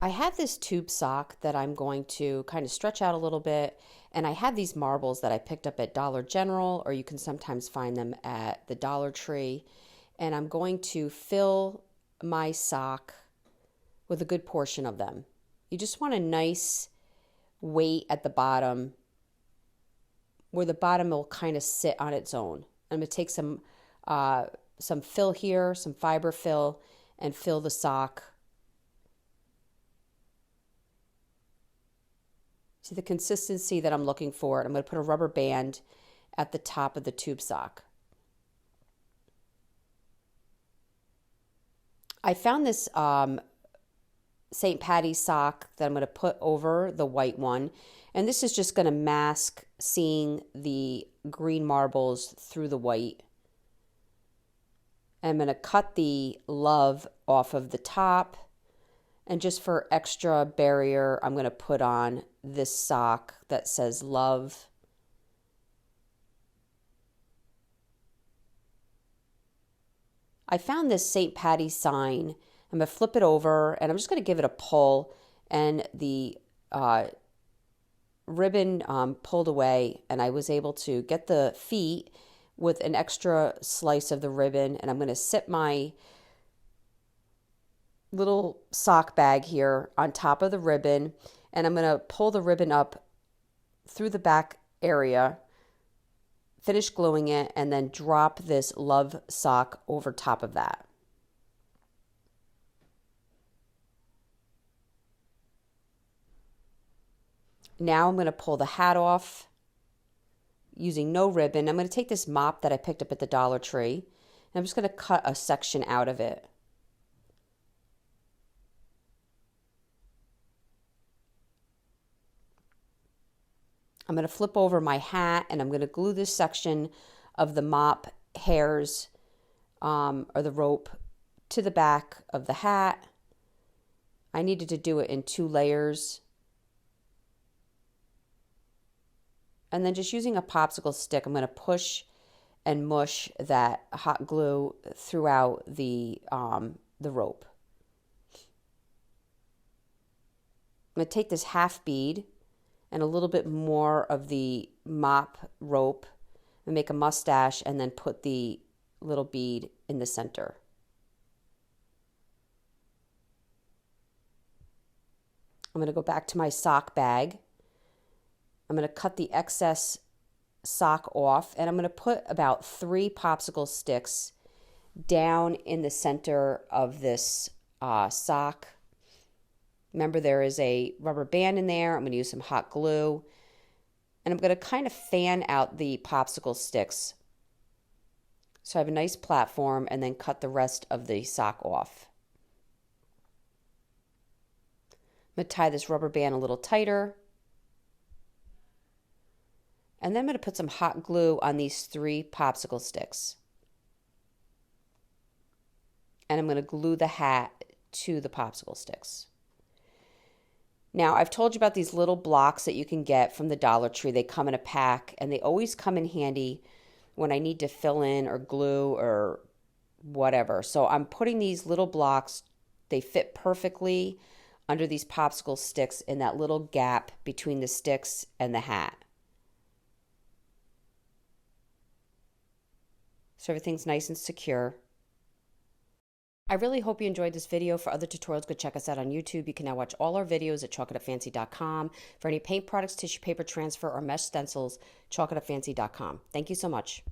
I have this tube sock that I'm going to kind of stretch out a little bit, and I have these marbles that I picked up at Dollar General, or you can sometimes find them at the Dollar Tree, and I'm going to fill my sock with a good portion of them. You just want a nice weight at the bottom where the bottom will kind of sit on its own. I'm going to take some fill here, some fiber fill, and fill the sock. See the consistency that I'm looking for. I'm going to put a rubber band at the top of the tube sock. I found this St. Patty's sock that I'm going to put over the white one. And this is just going to mask seeing the green marbles through the white. I'm going to cut the love off of the top. And just for extra barrier, I'm going to put on this sock that says love. I found this St. Patty's sign. I'm going to flip it over and I'm just going to give it a pull, and the ribbon pulled away, and I was able to get the feet with an extra slice of the ribbon. And I'm going to sit my little sock bag here on top of the ribbon, and I'm going to pull the ribbon up through the back area, finish gluing it, and then drop this love sock over top of that. Now I'm going to pull the hat off using no ribbon. I'm going to take this mop that I picked up at the Dollar Tree, and I'm just going to cut a section out of it. I'm going to flip over my hat, and I'm going to glue this section of the mop hairs or the rope to the back of the hat. I needed to do it in 2 layers. And then just using a popsicle stick, I'm going to push and mush that hot glue throughout the rope. I'm going to take this half bead and a little bit more of the mop rope and make a mustache, and then put the little bead in the center. I'm going to go back to my sock bag. I'm going to cut the excess sock off, and I'm going to put about 3 popsicle sticks down in the center of this sock. Remember, there is a rubber band in there. I'm going to use some hot glue, and I'm going to kind of fan out the popsicle sticks so I have a nice platform, and then cut the rest of the sock off. I'm going to tie this rubber band a little tighter. And then I'm going to put some hot glue on these 3 popsicle sticks. And I'm going to glue the hat to the popsicle sticks. Now, I've told you about these little blocks that you can get from the Dollar Tree. They come in a pack, and they always come in handy when I need to fill in or glue or whatever. So I'm putting these little blocks. They fit perfectly under these popsicle sticks in that little gap between the sticks and the hat. So everything's nice and secure. I really hope you enjoyed this video. For other tutorials, go check us out on YouTube. You can now watch all our videos at chalkitupfancy.com. For any paint products, tissue paper transfer, or mesh stencils, chalkitupfancy.com. Thank you so much.